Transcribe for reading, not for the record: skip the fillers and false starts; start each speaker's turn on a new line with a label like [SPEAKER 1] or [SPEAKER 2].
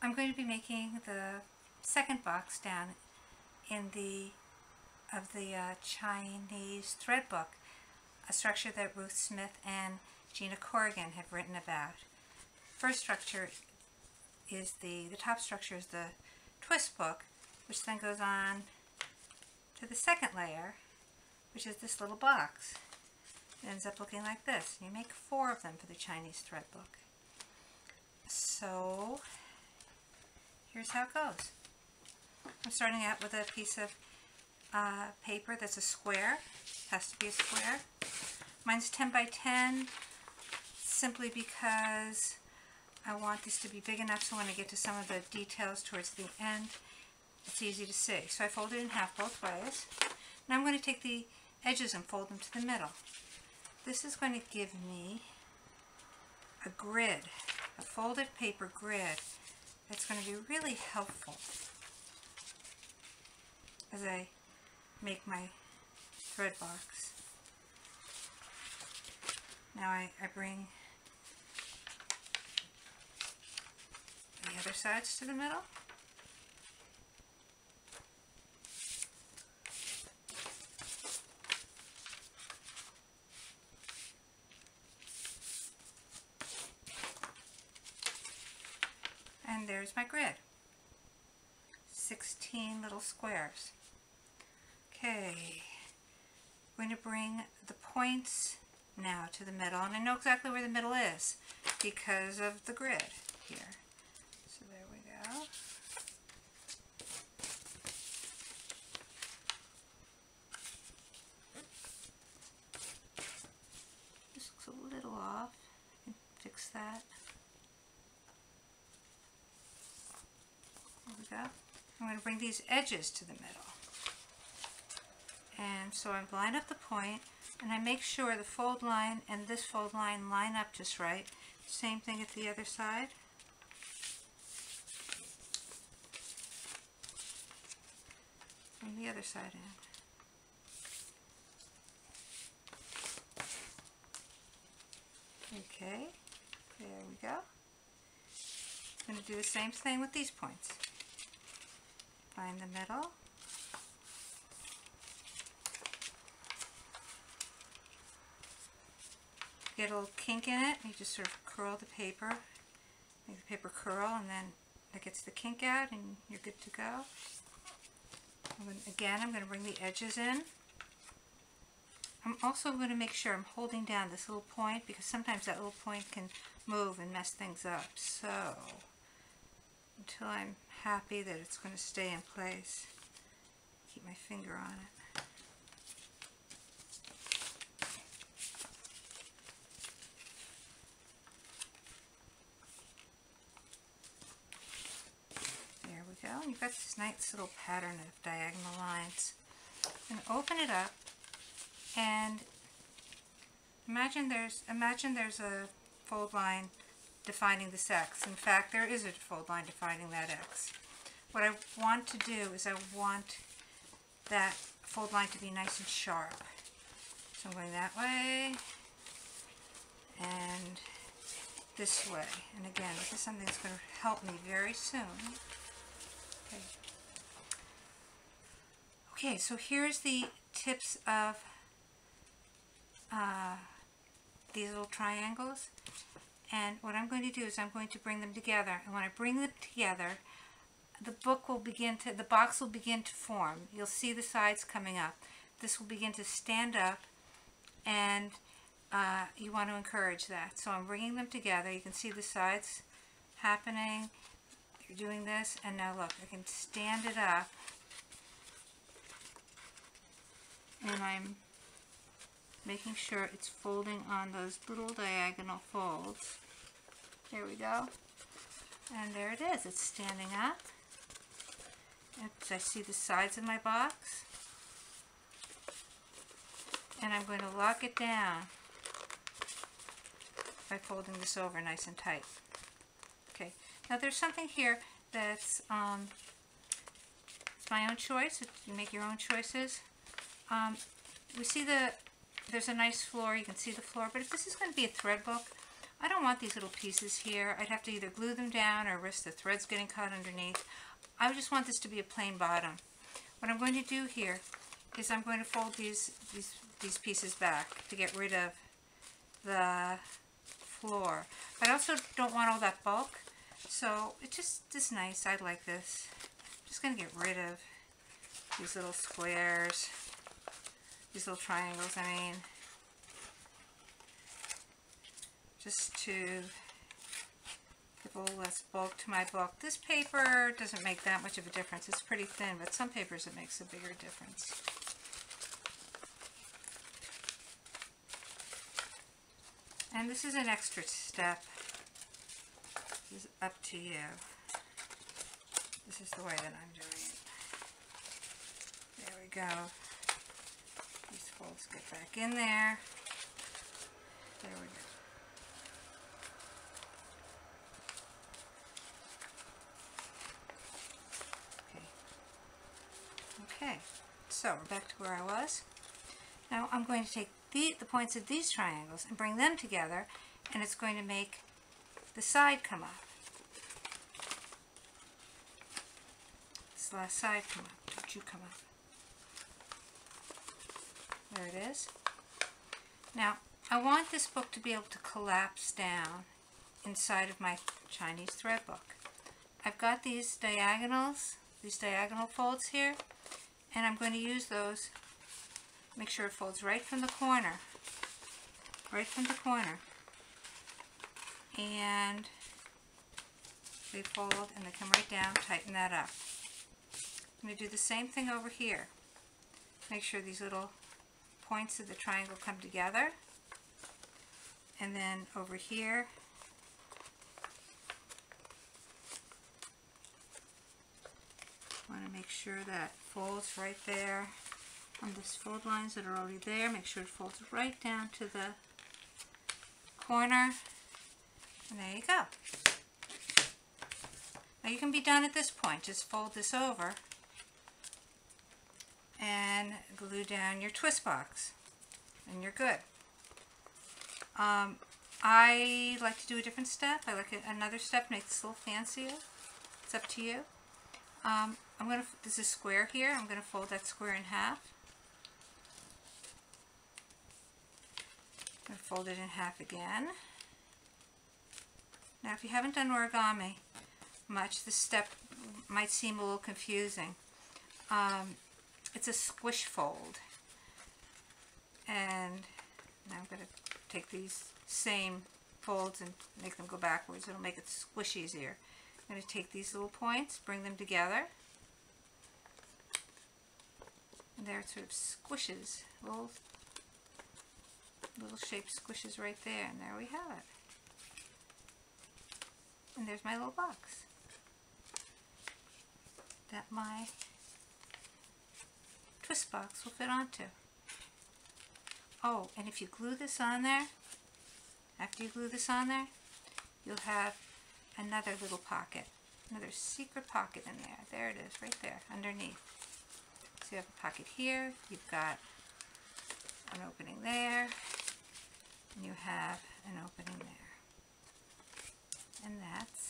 [SPEAKER 1] I'm going to be making the second box down in the Chinese thread book, a structure that Ruth Smith and Gina Corrigan have written about. First structure is the top structure is the twist book, which then goes on to the second layer, which is this little box. It ends up looking like this. You make 4 of them for the Chinese thread book. So here's how it goes. I'm starting out with a piece of paper that's a square. It has to be a square. Mine's 10 by 10 simply because I want this to be big enough so when I get to some of the details towards the end, it's easy to see. So I fold it in half both ways. Now I'm going to take the edges and fold them to the middle. This is going to give me a grid, a folded paper grid that's going to be really helpful as I make my thread box. Now I bring the other sides to the middle. And there's my grid. 16 little squares. Okay, I'm going to bring the points now to the middle, and I know exactly where the middle is because of the grid here. So there we go. This looks a little off. I can fix that. There we go. I'm going to bring these edges to the middle. And so I line up the point, and I make sure the fold line and this fold line line up just right. Same thing at the other side. Bring the other side in. Okay, there we go. I'm going to do the same thing with these points. Find the middle. Get a little kink in it, you just sort of curl the paper, make the paper curl, and then it gets the kink out and you're good to go. Again, I'm going to bring the edges in. I'm also going to make sure I'm holding down this little point because sometimes that little point can move and mess things up. So, until I'm happy that it's going to stay in place, keep my finger on it. And you've got this nice little pattern of diagonal lines. And open it up, and imagine there's a fold line defining this X. In fact, there is a fold line defining that X. What I want to do is I want that fold line to be nice and sharp. So I'm going that way and this way. And again, this is something that's going to help me very soon. Okay, so here's the tips of these little triangles, and what I'm going to do is I'm going to bring them together, and when I bring them together, the box will begin to form. You'll see the sides coming up. This will begin to stand up, and you want to encourage that. So I'm bringing them together. You can see the sides happening. You're doing this, and now look, I can stand it up, and I'm making sure it's folding on those little diagonal folds. There we go. And there it is. It's standing up. I see the sides of my box. And I'm going to lock it down by folding this over nice and tight. Okay. Now there's something here that's it's my own choice. You make your own choices. We see there's a nice floor. You can see the floor. But if this is going to be a thread book, I don't want these little pieces here. I'd have to either glue them down or risk the threads getting caught underneath. I just want this to be a plain bottom. What I'm going to do here is I'm going to fold these pieces back to get rid of the floor. But I also don't want all that bulk, so it's just this nice. I like this. I'm just going to get rid of these little squares, these little triangles, I mean, just to give a little less bulk to my book. This paper doesn't make that much of a difference. It's pretty thin, but some papers it makes a bigger difference. And this is an extra step. This is up to you. This is the way that I'm doing it. There we go. These folds get back in there. There we go. Okay, so we're back to where I was. Now I'm going to take the points of these triangles and bring them together, and it's going to make the side come up. This last side come up. Don't you come up. There it is. Now I want this book to be able to collapse down inside of my Chinese thread book. I've got these diagonal folds here, and I'm going to use those. Make sure it folds right from the corner. Right from the corner. And they fold and they come right down, tighten that up. I'm going to do the same thing over here. Make sure these little points of the triangle come together. And then over here, I want to make sure that folds right there on these fold lines that are already there. Make sure it folds right down to the corner, and there you go. Now you can be done at this point. Just fold this over and glue down your twist box, and you're good. I like to do a different step. I like another step, make this a little fancier. It's up to you. This is square here. I'm going to fold that square in half. I'm going to fold it in half again. Now if you haven't done origami much, this step might seem a little confusing. It's a squish fold. And now I'm going to take these same folds and make them go backwards. It'll make it squish easier. I'm going to take these little points, bring them together. And there it sort of squishes, little shaped squishes right there, and there we have it. And there's my little box that my twist box will fit onto. Oh, and if you glue this on there, after you glue this on there, you'll have another little pocket, another secret pocket in there. There it is, right there, underneath. So you have a pocket here, you've got an opening there, and you have an opening there. And that's